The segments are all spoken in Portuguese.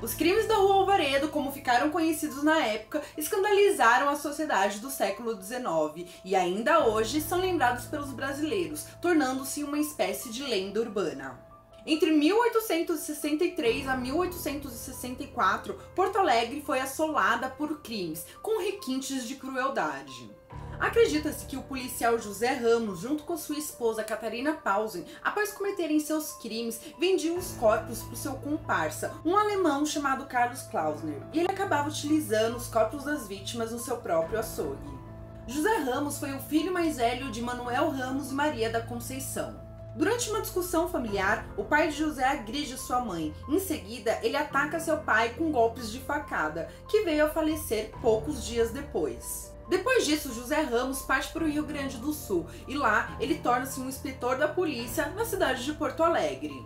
Os crimes da Rua Alvoredo, como ficaram conhecidos na época, escandalizaram a sociedade do século XIX e ainda hoje são lembrados pelos brasileiros, tornando-se uma espécie de lenda urbana. Entre 1863 a 1864, Porto Alegre foi assolada por crimes, com requintes de crueldade. Acredita-se que o policial José Ramos, junto com sua esposa Catarina Pausen, após cometerem seus crimes, vendiam os corpos para o seu comparsa, um alemão chamado Carlos Klausner, e ele acabava utilizando os corpos das vítimas no seu próprio açougue. José Ramos foi o filho mais velho de Manuel Ramos e Maria da Conceição. Durante uma discussão familiar, o pai de José agride sua mãe. Em seguida, ele ataca seu pai com golpes de facada, que veio a falecer poucos dias depois. Depois disso, José Ramos parte para o Rio Grande do Sul e lá ele torna-se um inspetor da polícia na cidade de Porto Alegre.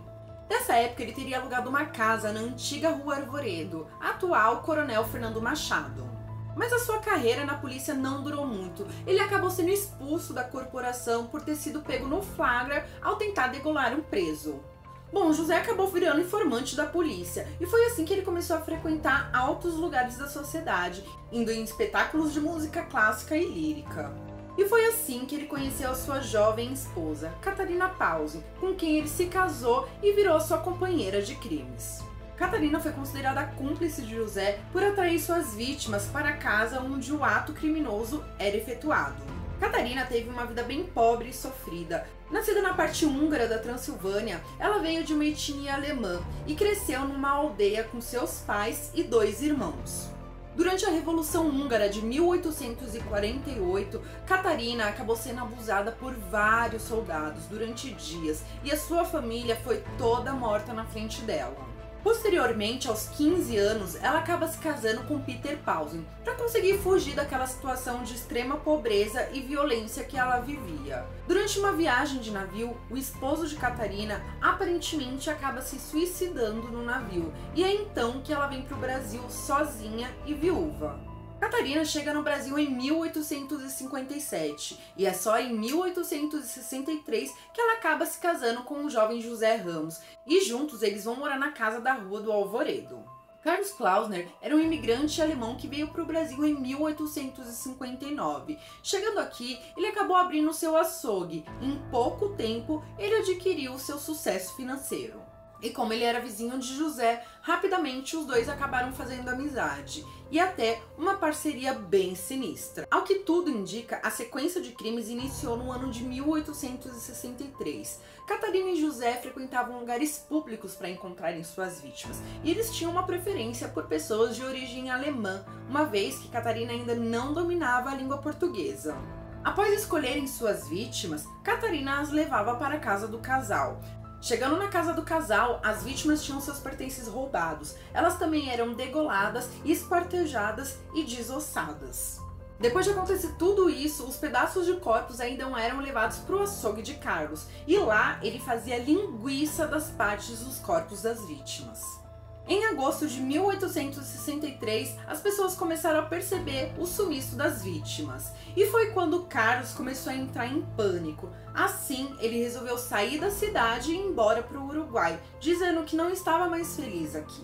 Nessa época, ele teria alugado uma casa na antiga Rua Arvoredo, a atual Coronel Fernando Machado. Mas a sua carreira na polícia não durou muito. Ele acabou sendo expulso da corporação por ter sido pego no flagra ao tentar degolar um preso. Bom, José acabou virando informante da polícia e foi assim que ele começou a frequentar altos lugares da sociedade, indo em espetáculos de música clássica e lírica. E foi assim que ele conheceu a sua jovem esposa, Catarina Pausen, com quem ele se casou e virou sua companheira de crimes. Catarina foi considerada cúmplice de José por atrair suas vítimas para a casa onde o ato criminoso era efetuado. Catarina teve uma vida bem pobre e sofrida. Nascida na parte húngara da Transilvânia, ela veio de uma etnia alemã e cresceu numa aldeia com seus pais e 2 irmãos. Durante a Revolução Húngara de 1848, Catarina acabou sendo abusada por vários soldados durante dias e a sua família foi toda morta na frente dela. Posteriormente, aos 15 anos, ela acaba se casando com Peter Pausen para conseguir fugir daquela situação de extrema pobreza e violência que ela vivia. Durante uma viagem de navio, o esposo de Catarina aparentemente acaba se suicidando no navio e é então que ela vem para o Brasil sozinha e viúva. Catarina chega no Brasil em 1857 e é só em 1863 que ela acaba se casando com o jovem José Ramos e juntos eles vão morar na casa da Rua do Alvoredo. Carlos Klausner era um imigrante alemão que veio para o Brasil em 1859. Chegando aqui, ele acabou abrindo seu açougue e em pouco tempo ele adquiriu seu sucesso financeiro. E como ele era vizinho de José, rapidamente os dois acabaram fazendo amizade e até uma parceria bem sinistra. Ao que tudo indica, a sequência de crimes iniciou no ano de 1863. Catarina e José frequentavam lugares públicos para encontrarem suas vítimas e eles tinham uma preferência por pessoas de origem alemã, uma vez que Catarina ainda não dominava a língua portuguesa. Após escolherem suas vítimas, Catarina as levava para a casa do casal. Chegando na casa do casal, as vítimas tinham seus pertences roubados. Elas também eram degoladas, esquartejadas e desossadas. Depois de acontecer tudo isso, os pedaços de corpos ainda eram levados para o açougue de Carlos. E lá ele fazia linguiça das partes dos corpos das vítimas. Em agosto de 1863, as pessoas começaram a perceber o sumiço das vítimas. E foi quando Carlos começou a entrar em pânico. Assim, ele resolveu sair da cidade e ir embora para o Uruguai, dizendo que não estava mais feliz aqui.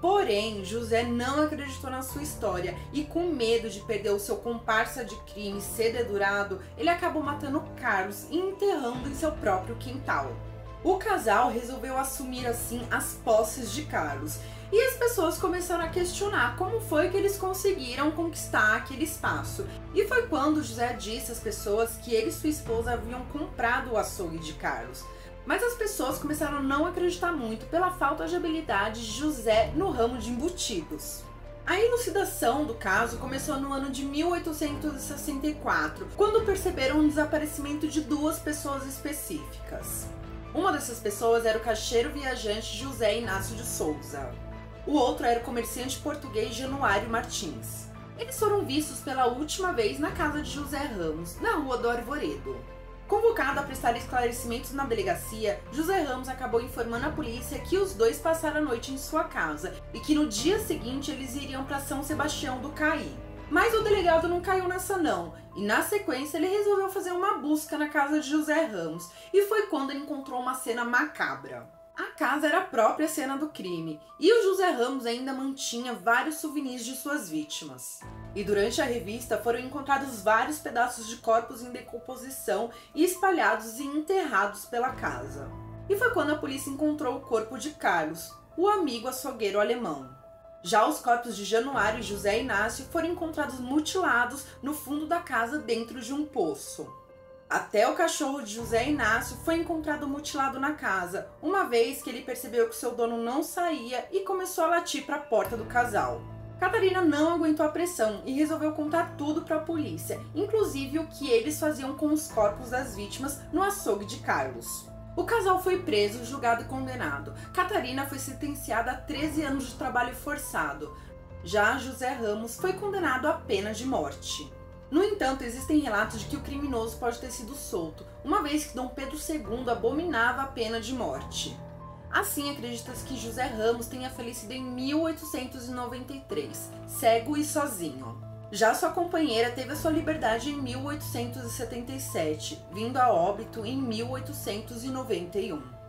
Porém, José não acreditou na sua história e, com medo de perder o seu comparsa de crime e ser dedurado, ele acabou matando Carlos e enterrando em seu próprio quintal. O casal resolveu assumir assim as posses de Carlos e as pessoas começaram a questionar como foi que eles conseguiram conquistar aquele espaço. E foi quando José disse às pessoas que ele e sua esposa haviam comprado o açougue de Carlos. Mas as pessoas começaram a não acreditar muito pela falta de habilidade de José no ramo de embutidos. A elucidação do caso começou no ano de 1864, quando perceberam o desaparecimento de 2 pessoas específicas. Uma dessas pessoas era o caixeiro viajante José Inácio de Souza. O outro era o comerciante português Januário Martins. Eles foram vistos pela última vez na casa de José Ramos, na Rua do Arvoredo. Convocado a prestar esclarecimentos na delegacia, José Ramos acabou informando à polícia que os dois passaram a noite em sua casa e que no dia seguinte eles iriam para São Sebastião do Caí. Mas o delegado não caiu nessa não, e na sequência ele resolveu fazer uma busca na casa de José Ramos, e foi quando ele encontrou uma cena macabra. A casa era a própria cena do crime, e o José Ramos ainda mantinha vários souvenirs de suas vítimas. E durante a revista foram encontrados vários pedaços de corpos em decomposição e espalhados e enterrados pela casa. E foi quando a polícia encontrou o corpo de Carlos, o amigo açougueiro alemão. Já os corpos de Januário e José Inácio foram encontrados mutilados no fundo da casa dentro de um poço. Até o cachorro de José Inácio foi encontrado mutilado na casa, uma vez que ele percebeu que seu dono não saía e começou a latir para a porta do casal. Catarina não aguentou a pressão e resolveu contar tudo para a polícia, inclusive o que eles faziam com os corpos das vítimas no açougue de Carlos. O casal foi preso, julgado e condenado. Catarina foi sentenciada a 13 anos de trabalho forçado. Já José Ramos foi condenado à pena de morte. No entanto, existem relatos de que o criminoso pode ter sido solto, uma vez que Dom Pedro II abominava a pena de morte. Assim, acredita-se que José Ramos tenha falecido em 1893, cego e sozinho. Já sua companheira teve a sua liberdade em 1877, vindo a óbito em 1891.